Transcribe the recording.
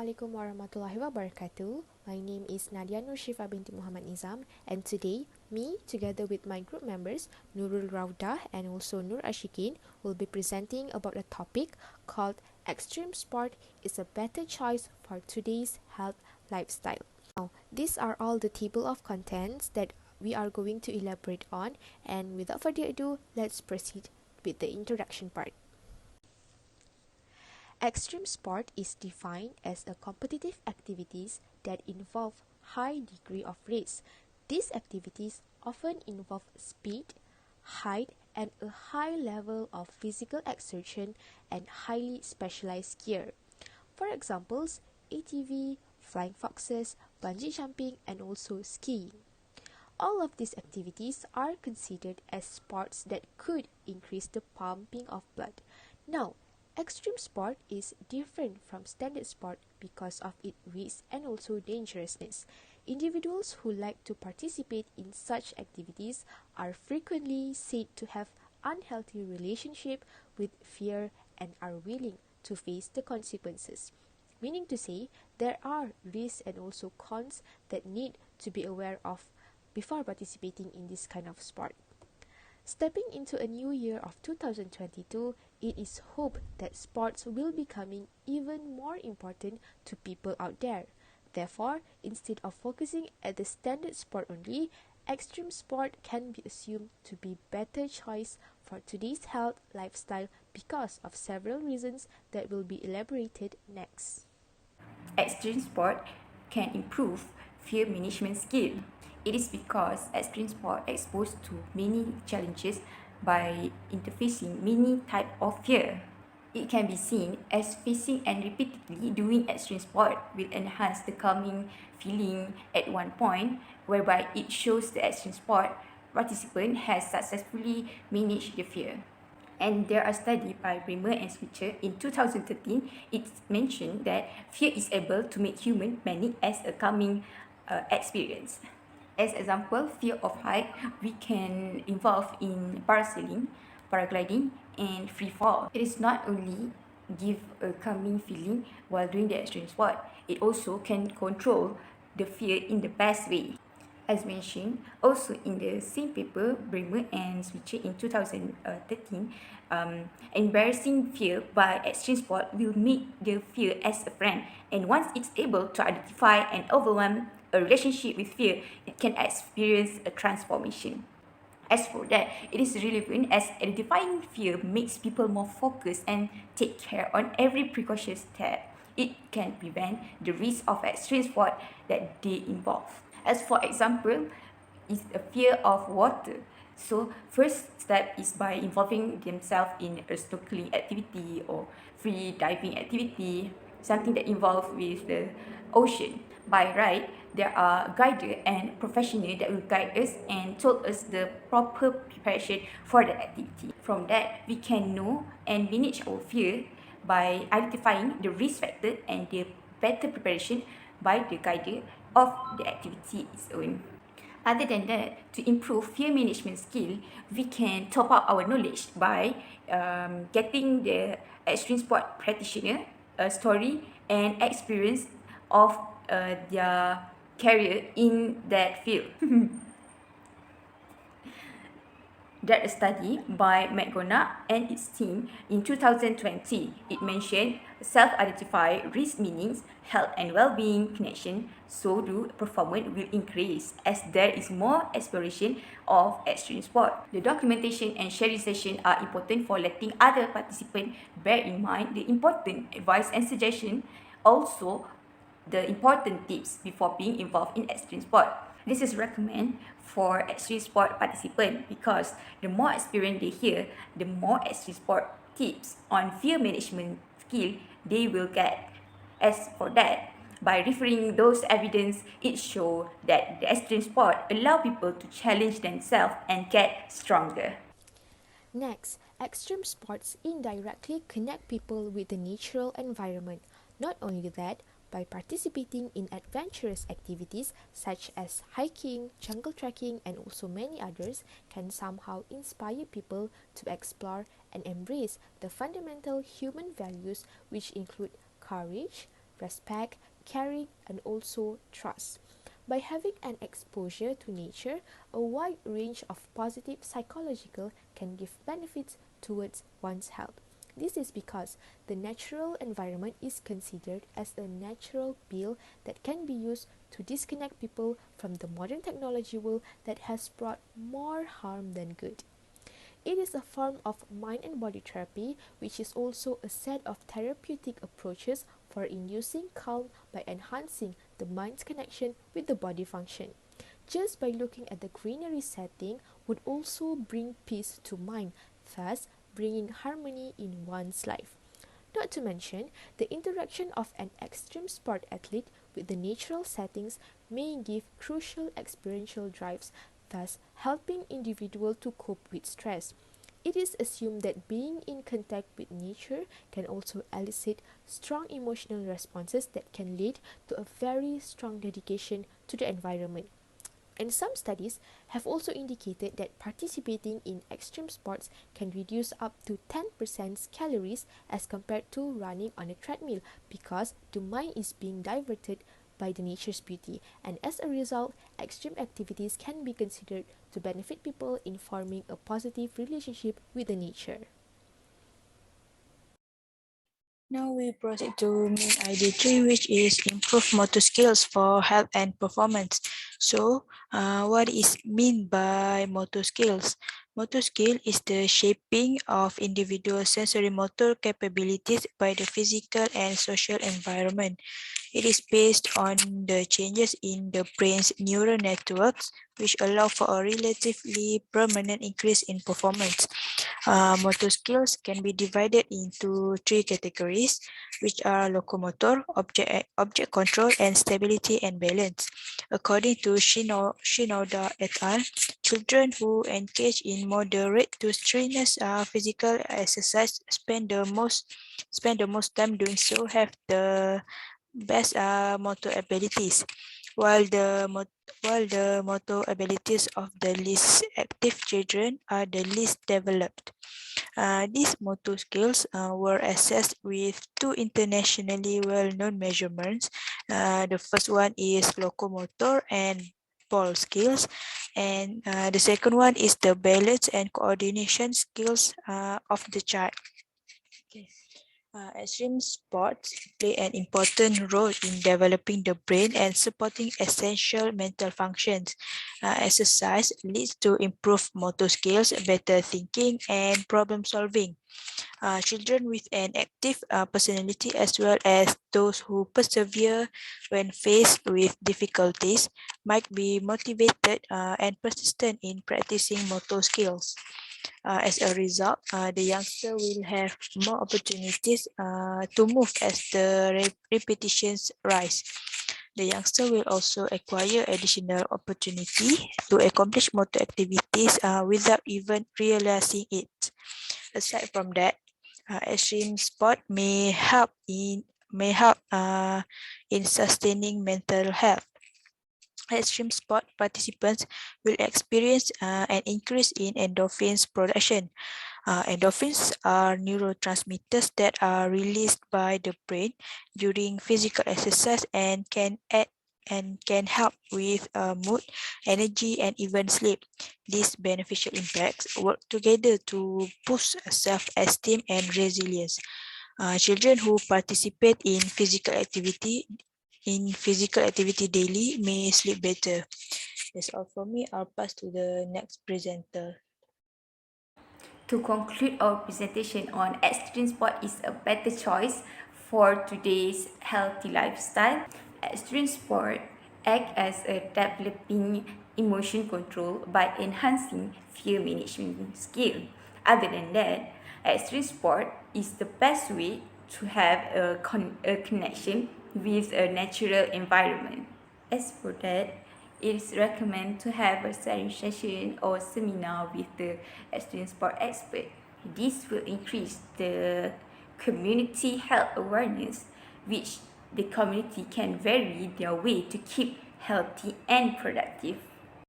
Assalamualaikum warahmatullahi wabarakatuh. My name is Nadia Nur Shifa binti Muhammad Nizam, and today, me, together with my group members, Nurul Raudah and also Nur Ashikin, will be presenting about a topic called Extreme Sport is a Better Choice for Today's Health Lifestyle. Now, these are all the table of contents that we are going to elaborate on, and without further ado, let's proceed with the introduction part. Extreme sport is defined as a competitive activities that involve high degree of risk. These activities often involve speed, height, and a high level of physical exertion and highly specialized gear. For examples, ATV, flying foxes, bungee jumping, and also skiing. All of these activities are considered as sports that could increase the pumping of blood. Now, extreme sport is different from standard sport because of its risk and also dangerousness. Individuals who like to participate in such activities are frequently said to have unhealthy relationship with fear and are willing to face the consequences. Meaning to say, there are risks and also cons that need to be aware of before participating in this kind of sport. Stepping into a new year of 2022, it is hoped that sports will becoming even more important to people out there. Therefore, instead of focusing at the standard sport only, extreme sport can be assumed to be better choice for today's health lifestyle because of several reasons that will be elaborated next. Extreme sport can improve fear management skill. It is because extreme sport exposed to many challenges by interfacing many types of fear. It can be seen as facing and repeatedly doing extreme sport will enhance the calming feeling at one point, whereby it shows the extreme sport participant has successfully managed the fear. And there are studies by Bremer and Switzer in 2013. It's mentioned that fear is able to make human manic as a calming experience. As example, fear of height, we can involve in parasailing, paragliding, and free fall. It is not only give a calming feeling while doing the extreme sport, it also can control the fear in the best way. As mentioned, also in the same paper, Bremer and Switzer in 2013, embarrassing fear by extreme sport will meet the fear as a friend. And once it's able to identify and overwhelm a relationship with fear, it can experience a transformation. As for that, it is relevant as identifying fear makes people more focused and take care on every precaution step. It can prevent the risk of extreme sport that they involve. As for example, is a fear of water. So first step is by involving themselves in a snorkeling activity or free diving activity, something that involves with the ocean. By right, there are guides and professionals that will guide us and told us the proper preparation for the activity. From that, we can know and manage our fear by identifying the risk factor and the better preparation by the guide of the activity its own. Other than that, to improve fear management skill, we can top up our knowledge by getting the extreme sport practitioner a story and experience of their career in that field. That a study by McGonagall and its team in 2020. It mentioned self-identify risk meanings, health and well-being connection, so do performance will increase as there is more exploration of extreme sport. The documentation and sharing session are important for letting other participants bear in mind the important advice and suggestion, also the important tips before being involved in extreme sport. This is recommended for extreme sport participants because the more experience they hear, the more extreme sport tips on fear management skill they will get. As for that, by referring those evidence, it shows that the extreme sport allow people to challenge themselves and get stronger. Next, extreme sports indirectly connect people with the natural environment. Not only that, by participating in adventurous activities such as hiking, jungle trekking, and also many others, can somehow inspire people to explore and embrace the fundamental human values which include courage, respect, caring, and also trust. By having an exposure to nature, a wide range of positive psychological can give benefits towards one's health. This is because the natural environment is considered as a natural pill that can be used to disconnect people from the modern technology world that has brought more harm than good. It is a form of mind and body therapy, which is also a set of therapeutic approaches for inducing calm by enhancing the mind's connection with the body function. Just by looking at the greenery setting would also bring peace to mind, thus bringing harmony in one's life. Not to mention, the interaction of an extreme sport athlete with the natural settings may give crucial experiential drives, thus helping individual to cope with stress. It is assumed that being in contact with nature can also elicit strong emotional responses that can lead to a very strong dedication to the environment. And some studies have also indicated that participating in extreme sports can reduce up to 10% calories as compared to running on a treadmill because the mind is being diverted by the nature's beauty. And as a result, extreme activities can be considered to benefit people in forming a positive relationship with the nature. Now we proceed to main idea 3, which is improve motor skills for health and performance. So, what is mean by motor skills? Motor skill is the shaping of individual sensory motor capabilities by the physical and social environment. It is based on the changes in the brain's neural networks, which allow for a relatively permanent increase in performance. Motor skills can be divided into 3 categories, which are locomotor, object control, and stability and balance. According to Shinoda et al., children who engage in moderate to strenuous physical exercise spend the most time doing so have the best motor abilities, while the motor abilities of the least active children are the least developed. These motor skills were assessed with 2 internationally well-known measurements. The first one is locomotor and ball skills, and the second one is the balance and coordination skills of the child. Okay. Extreme sports play an important role in developing the brain and supporting essential mental functions. Exercise leads to improved motor skills, better thinking, and problem solving. Children with an active personality, as well as those who persevere when faced with difficulties, might be motivated and persistent in practicing motor skills. As a result, the youngster will have more opportunities to move as the repetitions rise. The youngster will also acquire additional opportunity to accomplish motor activities without even realizing it. Aside from that, extreme sport may help in sustaining mental health. Extreme sport participants will experience an increase in endorphins production. Endorphins are neurotransmitters that are released by the brain during physical exercise and can help with mood, energy, and even sleep. These beneficial impacts work together to boost self-esteem and resilience. Children who participate in physical activity daily may sleep better. That's all for me. I'll pass to the next presenter. To conclude our presentation on extreme sport is a better choice for today's healthy lifestyle. Extreme sport act as a developing emotion control by enhancing fear management skill. Other than that, extreme sport is the best way to have a connection with a natural environment. As for that, it is recommended to have a study session or seminar with the extreme sport expert. This will increase the community health awareness, which the community can vary their way to keep healthy and productive.